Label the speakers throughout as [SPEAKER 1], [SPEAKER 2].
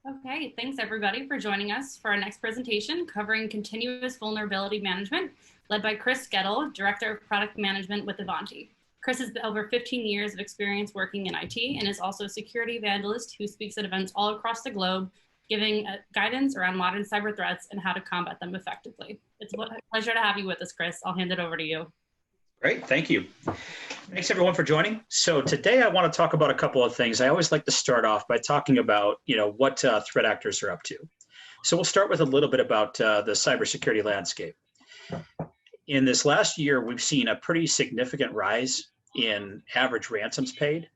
[SPEAKER 1] Okay, thanks everybody for joining us for our next presentation covering continuous vulnerability management, led by Chris Goettl, Director of Product Management with Ivanti. Chris has over 15 years of experience working in IT and is also a security evangelist who speaks at events all across the globe, giving guidance around modern cyber threats and how to combat them effectively. It's a pleasure to have you with us, Chris. I'll hand it over to you.
[SPEAKER 2] Great, thank you. Thanks everyone for joining. So today I want to talk about a couple of things. I always like to start off by talking about, what threat actors are up to. So we'll start with a little bit about the cybersecurity landscape. In this last year, we've seen a pretty significant rise in average ransoms paid.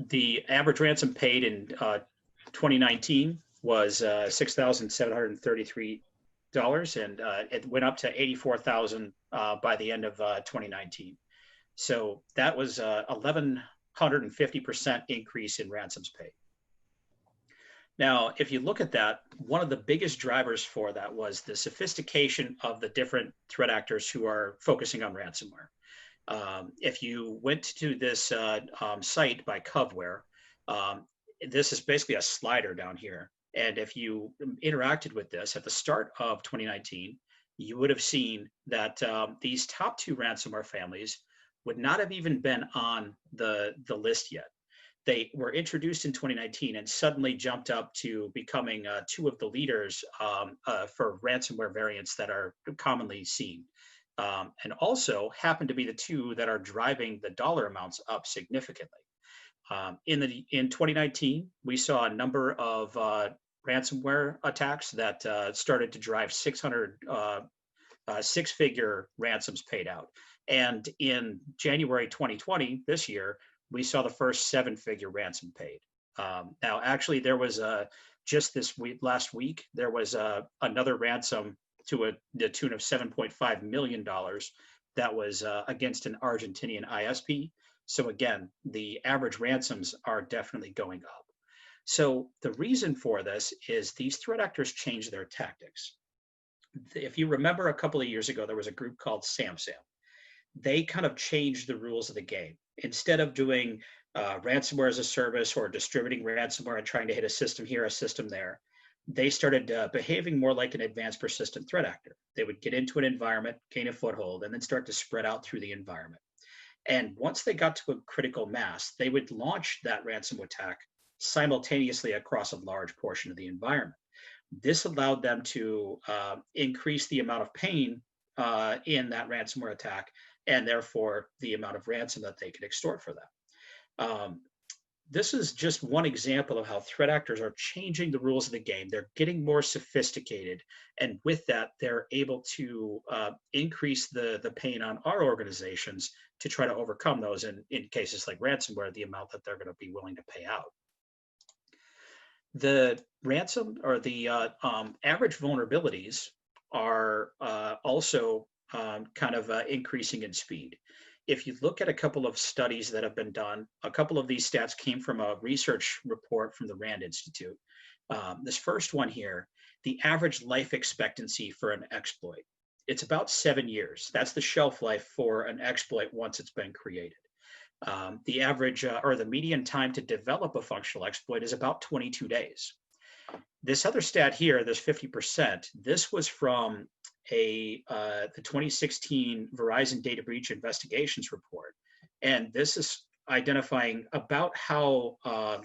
[SPEAKER 2] The average ransom paid in 2019 was $6,733. And it went up to 84,000 by the end of 2019. So that was 1,150% increase in ransoms paid. Now, if you look at that, one of the biggest drivers for that was the sophistication of the different threat actors who are focusing on ransomware. If you went to this site by Coveware, this is basically a slider down here. And if you interacted with this at the start of 2019, you would have seen that these top two ransomware families would not have even been on the list yet. They were introduced in 2019 and suddenly jumped up to becoming two of the leaders for ransomware variants that are commonly seen. And also happen to be the two that are driving the dollar amounts up significantly. In 2019, we saw a number of ransomware attacks that started to drive six-figure ransoms paid out. And in January 2020, this year, we saw the first seven-figure ransom paid. Now, actually, there was just this week, last week, there was another ransom to the tune of $7.5 million that was against an Argentinian ISP. So again, the average ransoms are definitely going up. So the reason for this is these threat actors change their tactics. If you remember a couple of years ago, there was a group called SamSam. They kind of changed the rules of the game. Instead of doing ransomware as a service or distributing ransomware and trying to hit a system here, a system there, they started behaving more like an advanced persistent threat actor. They would get into an environment, gain a foothold, and then start to spread out through the environment. And once they got to a critical mass, they would launch that ransom attack simultaneously across a large portion of the environment. This allowed them to increase the amount of pain in that ransomware attack, and therefore the amount of ransom that they could extort for that. This is just one example of how threat actors are changing the rules of the game. They're getting more sophisticated, and with that, they're able to increase the pain on our organizations to try to overcome those, and in cases like ransomware, the amount that they're going to be willing to pay out. The ransom or the average vulnerabilities are also kind of increasing in speed. If you look at a couple of studies that have been done, a couple of these stats came from a research report from the RAND Institute. This first one here, the average life expectancy for an exploit. It's about 7 years. That's the shelf life for an exploit once it's been created. The average or the median time to develop a functional exploit is about 22 days. This other stat here, this 50%, this was from the 2016 Verizon Data Breach Investigations report. And this is identifying about how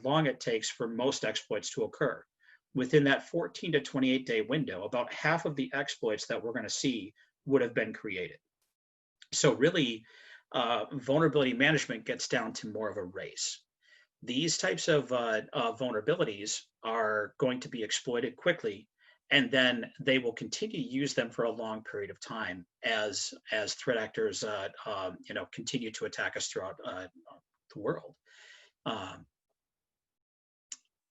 [SPEAKER 2] long it takes for most exploits to occur. Within that 14 to 28 day window, about half of the exploits that we're going to see would have been created. So really, vulnerability management gets down to more of a race. These types of vulnerabilities are going to be exploited quickly, and then they will continue to use them for a long period of time as threat actors continue to attack us throughout the world.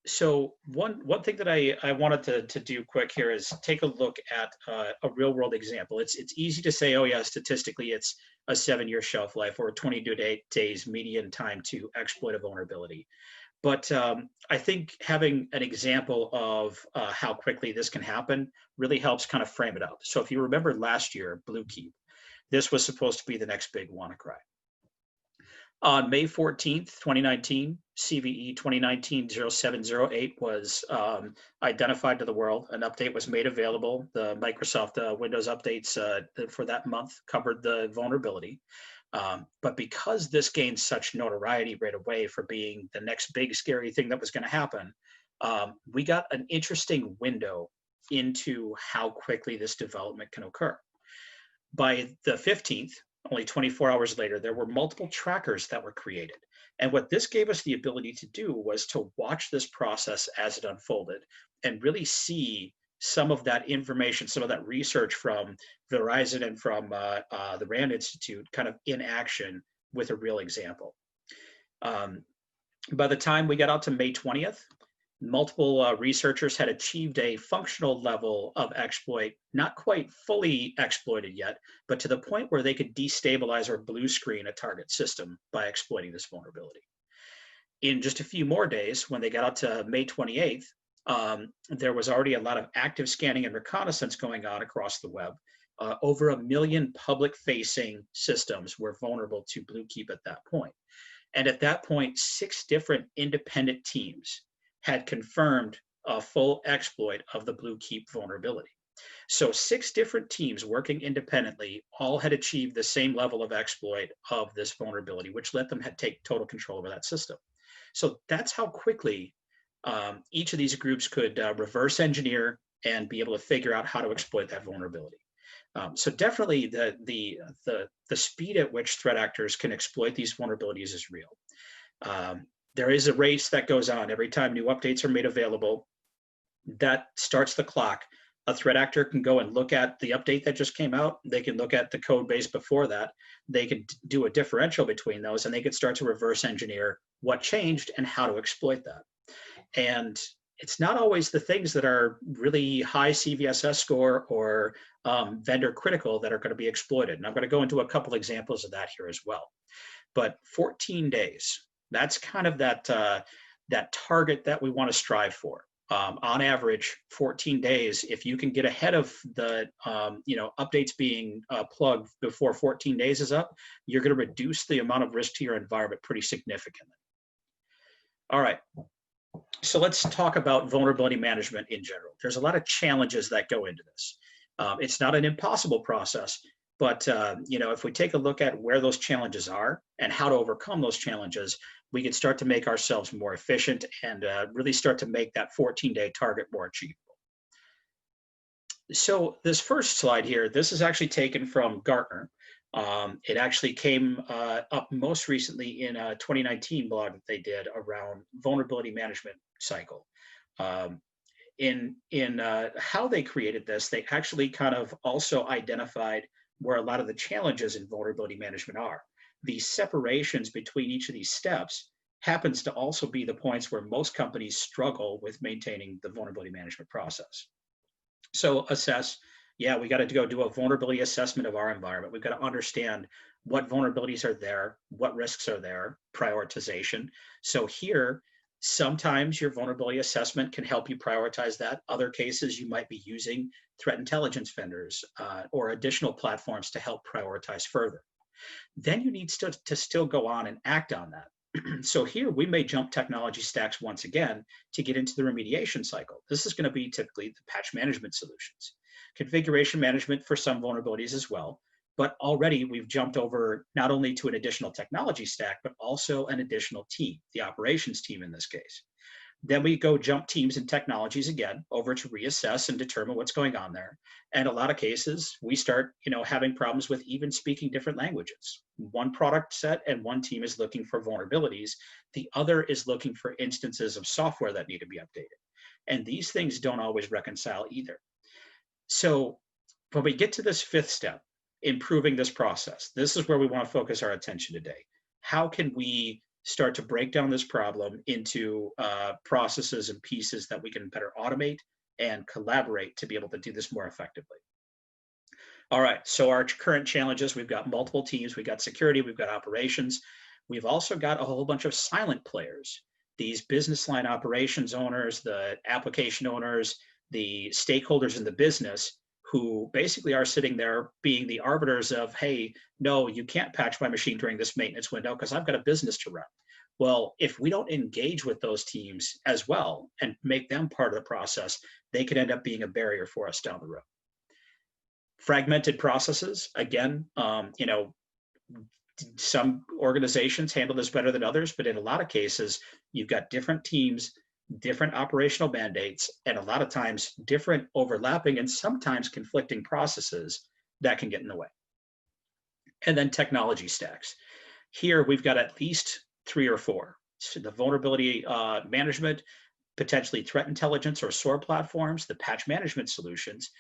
[SPEAKER 2] So one thing that I wanted to do quick here is take a look at a real world example. It's easy to say, oh yeah, statistically it's a 7-year shelf life or 22 days median time to exploit a vulnerability. But I think having an example of how quickly this can happen really helps kind of frame it up. So if you remember last year, Bluekeep, this was supposed to be the next big WannaCry. On May 14th, 2019, CVE 2019-0708 was identified to the world. An update was made available. The Microsoft Windows updates for that month covered the vulnerability. But because this gained such notoriety right away for being the next big scary thing that was going to happen, we got an interesting window into how quickly this development can occur. By the 15th, only 24 hours later, there were multiple trackers that were created. And what this gave us the ability to do was to watch this process as it unfolded and really see some of that information, some of that research from Verizon and from the RAND Institute kind of in action with a real example. By the time we got out to May 20th, multiple researchers had achieved a functional level of exploit, not quite fully exploited yet, but to the point where they could destabilize or blue screen a target system by exploiting this vulnerability. In just a few more days, when they got out to May 28th, there was already a lot of active scanning and reconnaissance going on across the web. Over 1 million public-facing systems were vulnerable to Bluekeep at that point. And at that point, 6 different independent teams had confirmed a full exploit of the Bluekeep vulnerability. So 6 different teams working independently all had achieved the same level of exploit of this vulnerability, which let them take total control over that system. So that's how quickly each of these groups could reverse engineer and be able to figure out how to exploit that vulnerability. So definitely the speed at which threat actors can exploit these vulnerabilities is real. There is a race that goes on every time new updates are made available. That starts the clock. A threat actor can go and look at the update that just came out. They can look at the code base before that. They could do a differential between those, and they could start to reverse engineer what changed and how to exploit that. And it's not always the things that are really high CVSS score or vendor critical that are going to be exploited. And I'm going to go into a couple examples of that here as well. But 14 days. That's kind of that target that we want to strive for. On average, 14 days. If you can get ahead of the updates being plugged before 14 days is up, you're going to reduce the amount of risk to your environment pretty significantly. All right. So let's talk about vulnerability management in general. There's a lot of challenges that go into this. It's not an impossible process. But if we take a look at where those challenges are and how to overcome those challenges, we can start to make ourselves more efficient and really start to make that 14-day target more achievable. So this first slide here, this is actually taken from Gartner. It actually came up most recently in a 2019 blog that they did around vulnerability management cycle. In how they created this, they actually kind of also identified where a lot of the challenges in vulnerability management are. These separations between each of these steps happens to also be the points where most companies struggle with maintaining the vulnerability management process. So assess, yeah, we got to go do a vulnerability assessment of our environment. We've got to understand what vulnerabilities are there, what risks are there, prioritization. So here, sometimes your vulnerability assessment can help you prioritize that. Other cases, you might be using threat intelligence vendors or additional platforms to help prioritize further. Then you need to still go on and act on that. So here we may jump technology stacks once again to get into the remediation cycle. This is going to be typically the patch management solutions. Configuration management for some vulnerabilities as well. But already we've jumped over not only to an additional technology stack, but also an additional team, the operations team in this case. Then we go jump teams and technologies again over to reassess and determine what's going on there. And a lot of cases, we start having problems with even speaking different languages. One product set and one team is looking for vulnerabilities. The other is looking for instances of software that need to be updated. And these things don't always reconcile either. So when we get to this 5th step, improving this process, this is where we want to focus our attention today. How can we start to break down this problem into processes and pieces that we can better automate and collaborate to be able to do this more effectively? All right, so our current challenges, we've got multiple teams, we've got security, we've got operations. We've also got a whole bunch of silent players, these business line operations owners, the application owners, the stakeholders in the business who basically are sitting there being the arbiters of, hey, no, you can't patch my machine during this maintenance window because I've got a business to run. Well, if we don't engage with those teams as well and make them part of the process, they could end up being a barrier for us down the road. Fragmented processes, again, some organizations handle this better than others, but in a lot of cases, you've got different teams, different operational mandates, and a lot of times different overlapping and sometimes conflicting processes that can get in the way. And then technology stacks. Here, we've got at least 3 or 4. So the vulnerability management, potentially threat intelligence or SOAR platforms, the patch management solutions.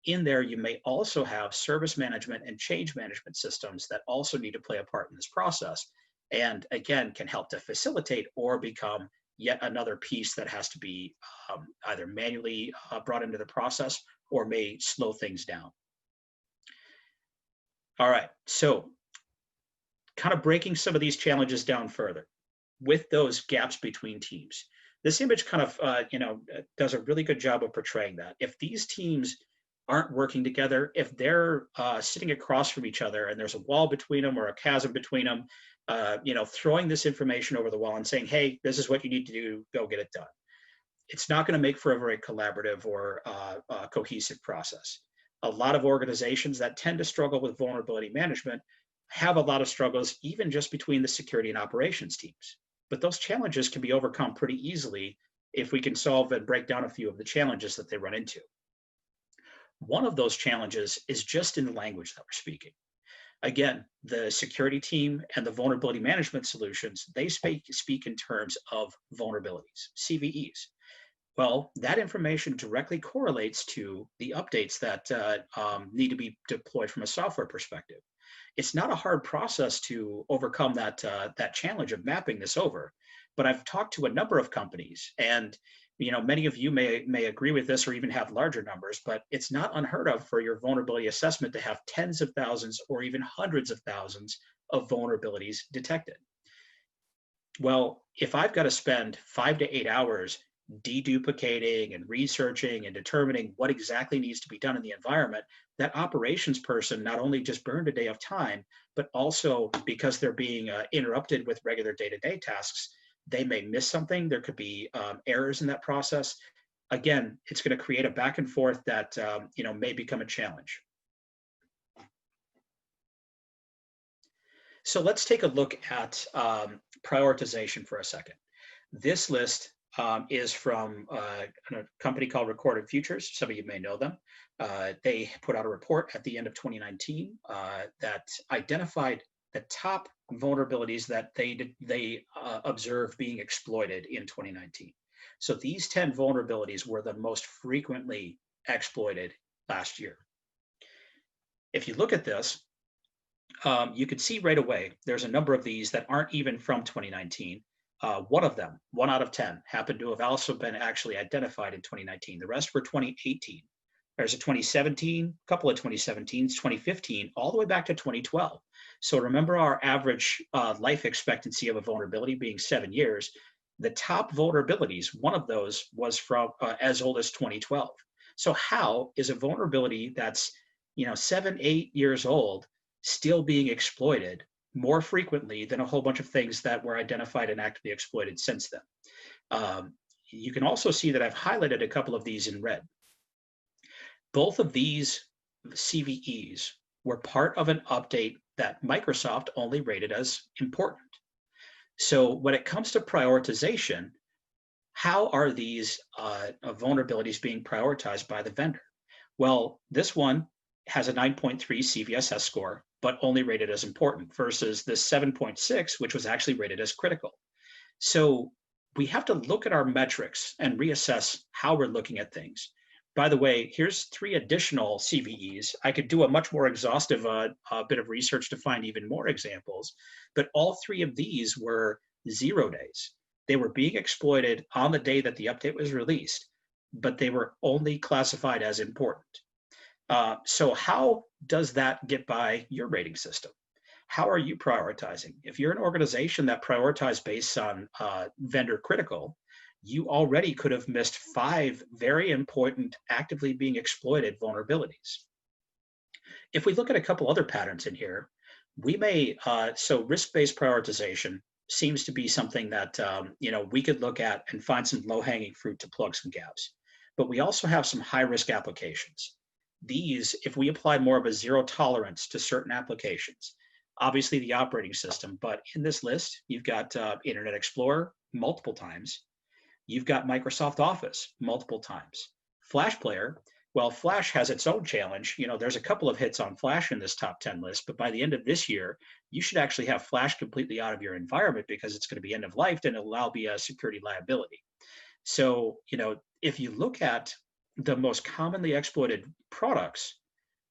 [SPEAKER 2] In there, you may also have service management and change management systems that also need to play a part in this process. And again, can help to facilitate or become yet another piece that has to be either manually brought into the process or may slow things down. All right, so kind of breaking some of these challenges down further with those gaps between teams. This image kind of, does a really good job of portraying that. If these teams aren't working together, if they're sitting across from each other and there's a wall between them or a chasm between them, throwing this information over the wall and saying, hey, this is what you need to do, go get it done. It's not going to make for a very collaborative or cohesive process. A lot of organizations that tend to struggle with vulnerability management have a lot of struggles, even just between the security and operations teams. But those challenges can be overcome pretty easily if we can solve and break down a few of the challenges that they run into. One of those challenges is just in the language that we're speaking. Again, the security team and the vulnerability management solutions, they speak in terms of vulnerabilities, CVEs. Well, that information directly correlates to the updates that need to be deployed from a software perspective. It's not a hard process to overcome that challenge of mapping this over, but I've talked to a number of companies, and many of you may agree with this or even have larger numbers, but it's not unheard of for your vulnerability assessment to have tens of thousands or even hundreds of thousands of vulnerabilities detected. Well, if I've got to spend 5 to 8 hours deduplicating and researching and determining what exactly needs to be done in the environment, that operations person not only just burned a day of time, but also because they're being interrupted with regular day-to-day tasks, they may miss something. There could be errors in that process. Again, it's going to create a back and forth that may become a challenge. So let's take a look at prioritization for a second. This list is from a company called Recorded Futures. Some of you may know them. They put out a report at the end of 2019 that identified the top vulnerabilities that they observed being exploited in 2019. So these 10 vulnerabilities were the most frequently exploited last year. If you look at this, you can see right away, there's a number of these that aren't even from 2019. One of them, 1 out of 10, happened to have also been actually identified in 2019. The rest were 2018. There's a 2017, a couple of 2017s, 2015, all the way back to 2012. So remember our average life expectancy of a vulnerability being 7 years. The top vulnerabilities, one of those was from as old as 2012. So how is a vulnerability that's 7, 8 years old still being exploited more frequently than a whole bunch of things that were identified and actively exploited since then? You can also see that I've highlighted a couple of these in red. Both of these CVEs were part of an update that Microsoft only rated as important. So when it comes to prioritization, how are these vulnerabilities being prioritized by the vendor? Well, this one has a 9.3 CVSS score, but only rated as important versus the 7.6, which was actually rated as critical. So we have to look at our metrics and reassess how we're looking at things. By the way, here's 3 additional CVEs. I could do a much more exhaustive bit of research to find even more examples, but all 3 of these were 0 days. They were being exploited on the day that the update was released, but they were only classified as important. So how does that get by your rating system? how are you prioritizing? If you're an organization that prioritizes based on vendor critical, you already could have missed 5 very important actively being exploited vulnerabilities. If we look at a couple other patterns in here, we may, so risk-based prioritization seems to be something that, we could look at and find some low-hanging fruit to plug some gaps. But we also have some high-risk applications. These, if we apply more of a zero tolerance to certain applications, obviously the operating system, but in this list, you've got Internet Explorer multiple times. You've got Microsoft Office multiple times. Flash Player, well, Flash has its own challenge. There's a couple of hits on Flash in this top 10 list, but by the end of this year, you should actually have Flash completely out of your environment because it's going to be end of life and it'll now be a security liability. So, if you look at the most commonly exploited products,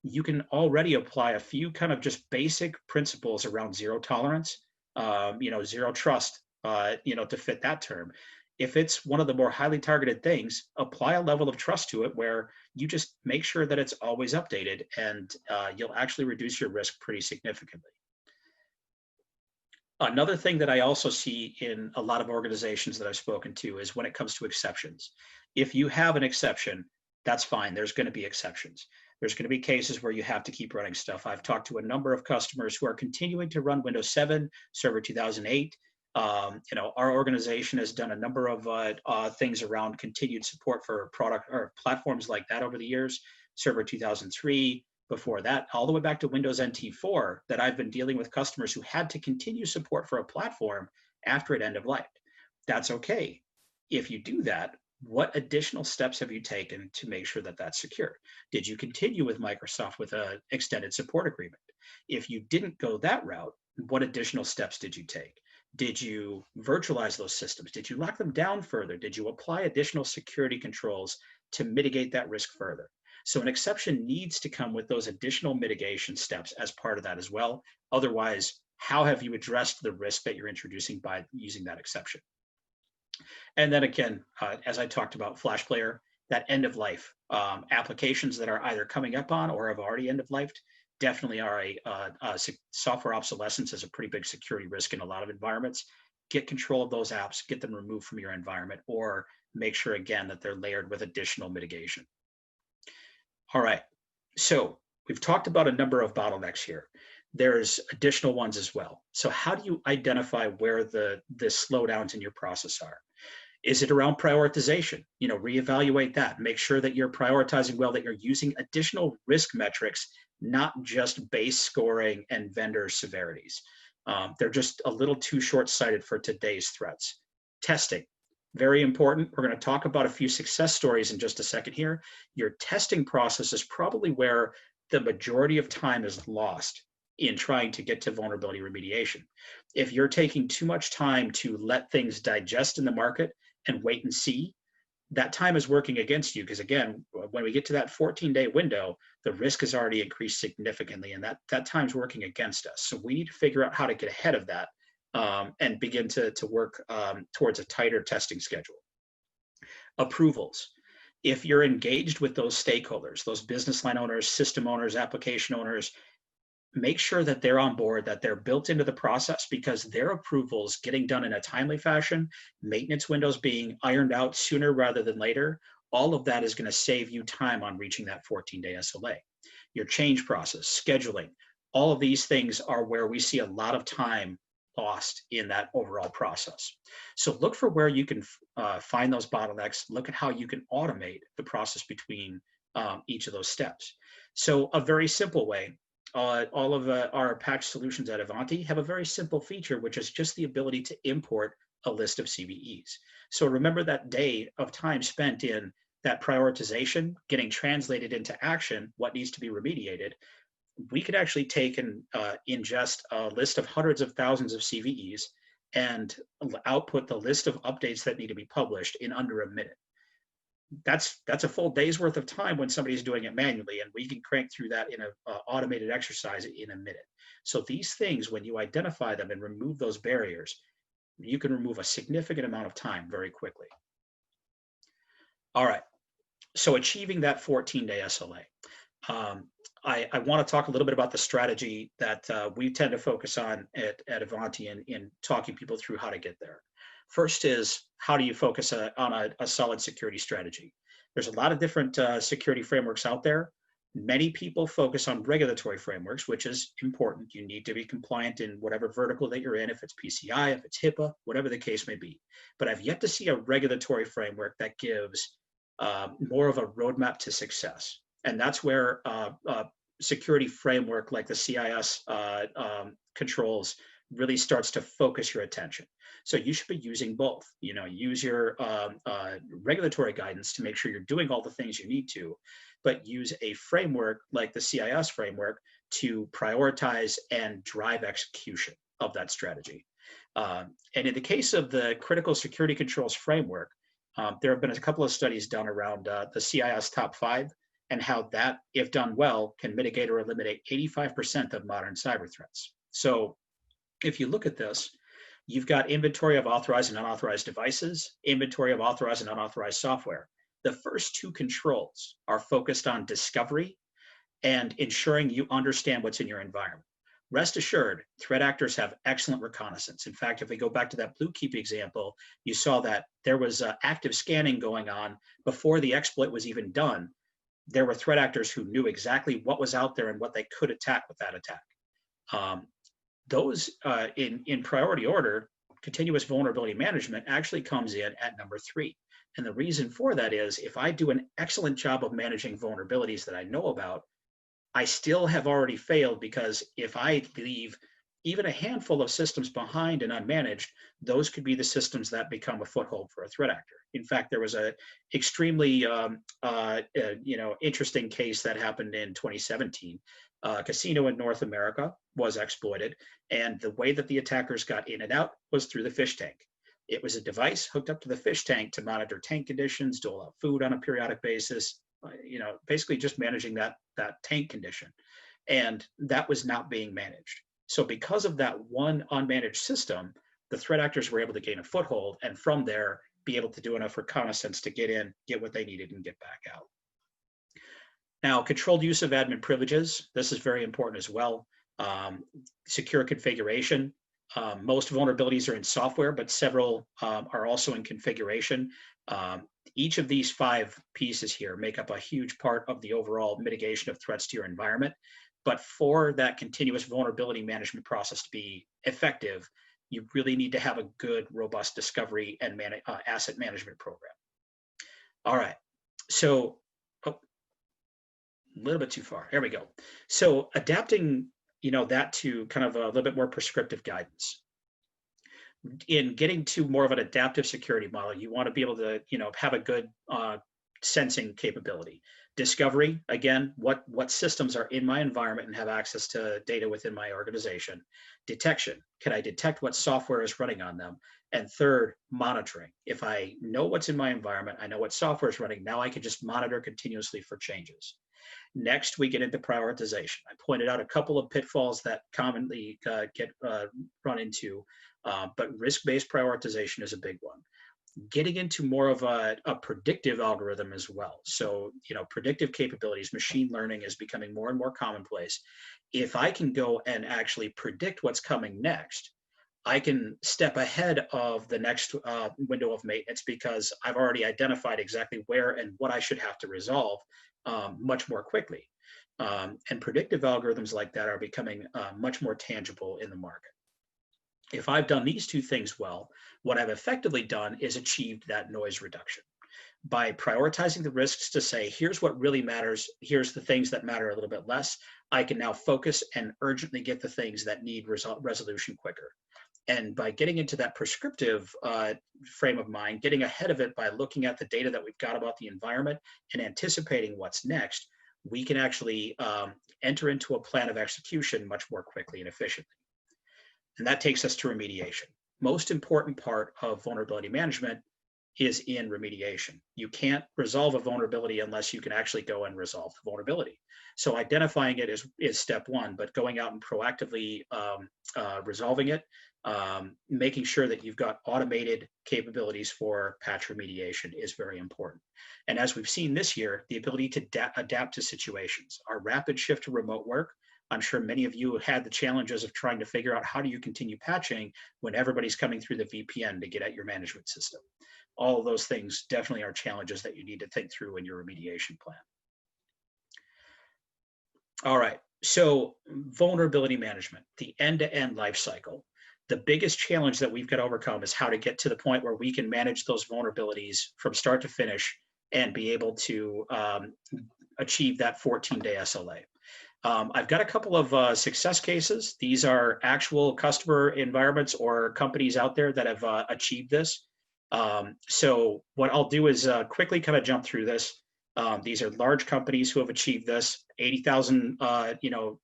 [SPEAKER 2] you can already apply a few kind of just basic principles around zero tolerance, zero trust, to fit that term. If it's one of the more highly targeted things, apply a level of trust to it where you just make sure that it's always updated, and you'll actually reduce your risk pretty significantly. Another thing that I also see in a lot of organizations that I've spoken to is when it comes to exceptions. If you have an exception, that's fine. There's going to be exceptions. There's going to be cases where you have to keep running stuff. I've talked to a number of customers who are continuing to run Windows 7, Server 2008. Our organization has done a number of things around continued support for product or platforms like that over the years. Server 2003, before that, all the way back to Windows NT4, that I've been dealing with customers who had to continue support for a platform after it end of life. That's okay. If you do that, what additional steps have you taken to make sure that that's secure? Did you continue with Microsoft with an extended support agreement? If you didn't go that route, what additional steps did you take? Did you virtualize those systems? Did you lock them down further? Did you apply additional security controls to mitigate that risk further? So an exception needs to come with those additional mitigation steps as part of that as well. Otherwise, how have you addressed the risk that you're introducing by using that exception? And then again, as I talked about Flash Player, that end of life applications that are either coming up on or have already end of lifed definitely are software obsolescence is a pretty big security risk in a lot of environments. Get control of those apps, get them removed from your environment, or make sure again that they're layered with additional mitigation. All right, so we've talked about a number of bottlenecks here. There's additional ones as well. So how do you identify where the slowdowns in your process are? Is it around prioritization? Reevaluate that. Make sure that you're prioritizing well, that you're using additional risk metrics, not just base scoring and vendor severities. They're just a little too short-sighted for today's threats. Testing, very important. We're going to talk about a few success stories in just a second here. Your testing process is probably where the majority of time is lost in trying to get to vulnerability remediation. If you're taking too much time to let things digest in the market and wait and see, that time is working against you because again, when we get to that 14-day window, the risk has already increased significantly and that time's working against us. So we need to figure out how to get ahead of that and begin to work towards a tighter testing schedule. Approvals. If you're engaged with those stakeholders, those business line owners, system owners, application owners, make sure that they're on board, that they're built into the process because their approvals getting done in a timely fashion, maintenance windows being ironed out sooner rather than later, all of that is going to save you time on reaching that 14-day SLA. Your change process, scheduling, all of these things are where we see a lot of time lost in that overall process. So look for where you can find those bottlenecks, look at how you can automate the process between each of those steps. So a very simple way, all of our patch solutions at Ivanti have a very simple feature, which is just the ability to import a list of CVEs. So remember that day of time spent in that prioritization, getting translated into action, what needs to be remediated. We could actually take and ingest a list of hundreds of thousands of CVEs and output the list of updates that need to be published in under a minute. That's a full day's worth of time when somebody's doing it manually, and we can crank through that in an automated exercise in a minute. So these things, when you identify them and remove those barriers, you can remove a significant amount of time very quickly. All right, so achieving that 14-day SLA. I want to talk a little bit about the strategy that we tend to focus on at Ivanti in talking people through how to get there. First is, how do you focus on a solid security strategy? There's a lot of different security frameworks out there. Many people focus on regulatory frameworks, which is important. You need to be compliant in whatever vertical that you're in, if it's PCI, if it's HIPAA, whatever the case may be. But I've yet to see a regulatory framework that gives more of a roadmap to success. And that's where security framework like the CIS controls really starts to focus your attention. So you should be using both. Use your regulatory guidance to make sure you're doing all the things you need to, but use a framework like the CIS framework to prioritize and drive execution of that strategy. And in the case of the critical security controls framework, there have been a couple of studies done around the CIS top 5 and how that, if done well, can mitigate or eliminate 85% of modern cyber threats. So if you look at this, you've got inventory of authorized and unauthorized devices, inventory of authorized and unauthorized software. The first 2 controls are focused on discovery and ensuring you understand what's in your environment. Rest assured, threat actors have excellent reconnaissance. In fact, if we go back to that Bluekeep example, you saw that there was active scanning going on before the exploit was even done. There were threat actors who knew exactly what was out there and what they could attack with that attack. Those in priority order, continuous vulnerability management actually comes in at number 3. And the reason for that is, if I do an excellent job of managing vulnerabilities that I know about, I still have already failed, because if I leave even a handful of systems behind and unmanaged, those could be the systems that become a foothold for a threat actor. In fact, there was a extremely interesting case that happened in 2017. A casino in North America was exploited, and the way that the attackers got in and out was through the fish tank. It was a device hooked up to the fish tank to monitor tank conditions, dole out food on a periodic basis, basically just managing that tank condition. And that was not being managed. So because of that one unmanaged system, the threat actors were able to gain a foothold, and from there be able to do enough reconnaissance to get in, get what they needed, and get back out. Now, controlled use of admin privileges. This is very important as well. Secure configuration. Most vulnerabilities are in software, but several are also in configuration. Each of these 5 pieces here make up a huge part of the overall mitigation of threats to your environment. But for that continuous vulnerability management process to be effective, you really need to have a good, robust discovery and asset management program. All right, so a little bit too far. There we go. So adapting, that to kind of a little bit more prescriptive guidance. In getting to more of an adaptive security model, you want to be able to, have a good sensing capability. Discovery, again, what systems are in my environment and have access to data within my organization. Detection, can I detect what software is running on them? And third, monitoring. If I know what's in my environment, I know what software is running, now I can just monitor continuously for changes. Next, we get into prioritization. I pointed out a couple of pitfalls that commonly get run into, but risk-based prioritization is a big one. Getting into more of a predictive algorithm as well. So, predictive capabilities, machine learning is becoming more and more commonplace. If I can go and actually predict what's coming next, I can step ahead of the next window of maintenance, because I've already identified exactly where and what I should have to resolve much more quickly. And predictive algorithms like that are becoming much more tangible in the market. If I've done these 2 things well, what I've effectively done is achieved that noise reduction. By prioritizing the risks to say, here's what really matters, here's the things that matter a little bit less, I can now focus and urgently get the things that need resolution quicker. And by getting into that prescriptive frame of mind, getting ahead of it by looking at the data that we've got about the environment and anticipating what's next, we can actually enter into a plan of execution much more quickly and efficiently. And that takes us to remediation. Most important part of vulnerability management is in remediation. You can't resolve a vulnerability unless you can actually go and resolve the vulnerability. So identifying it is step 1, but going out and proactively resolving it making sure that you've got automated capabilities for patch remediation is very important. And as we've seen this year, the ability to adapt to situations. Our rapid shift to remote work, I'm sure many of you had the challenges of trying to figure out how do you continue patching when everybody's coming through the VPN to get at your management system. All of those things definitely are challenges that you need to think through in your remediation plan. All right, so vulnerability management, the end-to-end life cycle. The biggest challenge that we've got to overcome is how to get to the point where we can manage those vulnerabilities from start to finish and be able to achieve that 14-day SLA. I've got a couple of success cases. These are actual customer environments or companies out there that have achieved this. So what I'll do is quickly kind of jump through this. These are large companies who have achieved this. 80,000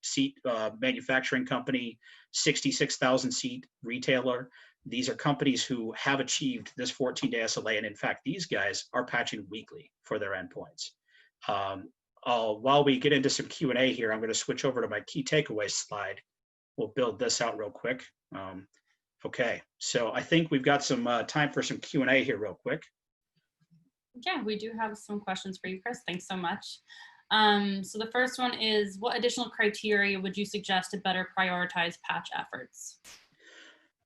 [SPEAKER 2] seat manufacturing company, 66,000 seat retailer. These are companies who have achieved this 14-day SLA, and in fact, these guys are patching weekly for their endpoints. While we get into some Q&A here, I'm going to switch over to my key takeaways slide. We'll build this out real quick. Okay, so I think we've got some time for some Q&A here real quick.
[SPEAKER 1] Yeah, we do have some questions for you, Chris. Thanks so much. So the first one is, what additional criteria would you suggest to better prioritize patch efforts?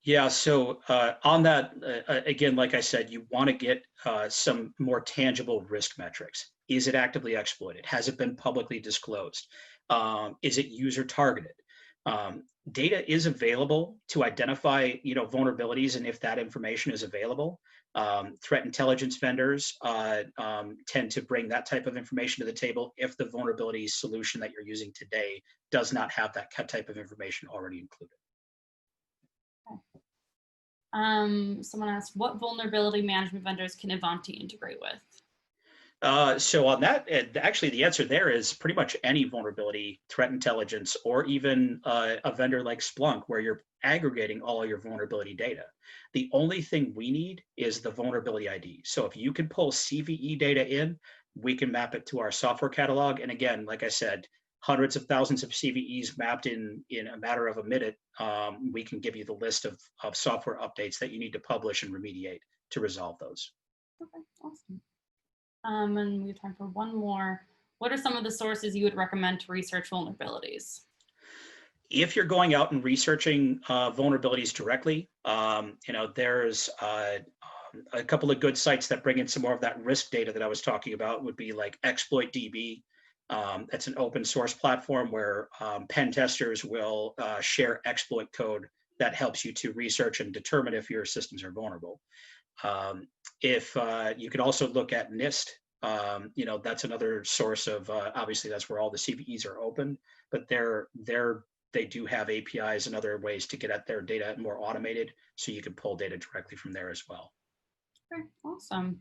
[SPEAKER 2] Yeah, so on that, again, like I said, you want to get some more tangible risk metrics. Is it actively exploited? Has it been publicly disclosed? Is it user targeted? Data is available to identify, vulnerabilities, and if that information is available, threat intelligence vendors tend to bring that type of information to the table if the vulnerability solution that you're using today does not have that type of information already included.
[SPEAKER 1] Someone asked, what vulnerability management vendors can Ivanti integrate with?
[SPEAKER 2] So on that, actually the answer there is pretty much any vulnerability, threat intelligence, or even a vendor like Splunk, where you're aggregating all your vulnerability data. The only thing we need is the vulnerability ID. So if you can pull CVE data in, we can map it to our software catalog. And again, like I said, hundreds of thousands of CVEs mapped in a matter of a minute. We can give you the list of software updates that you need to publish and remediate to resolve those.
[SPEAKER 1] Okay, awesome. And we have time for one more. What are some of the sources you would recommend to research vulnerabilities?
[SPEAKER 2] If you're going out and researching vulnerabilities directly, there's a couple of good sites that bring in some more of that risk data that I was talking about would be like ExploitDB. It's an open source platform where pen testers will share exploit code that helps you to research and determine if your systems are vulnerable. If you could also look at NIST, that's another source of, obviously that's where all the CVEs are open, but they do have APIs and other ways to get at their data more automated, so you can pull data directly from there as well.
[SPEAKER 1] Okay, awesome.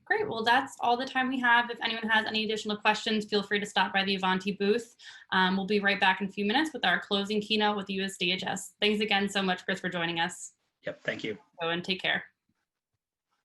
[SPEAKER 1] Great, well, that's all the time we have. If anyone has any additional questions, feel free to stop by the Ivanti booth. We'll be right back in a few minutes with our closing keynote with the US DHS. Thanks again so much, Chris, for joining us.
[SPEAKER 2] Yep, thank you.
[SPEAKER 1] And take care.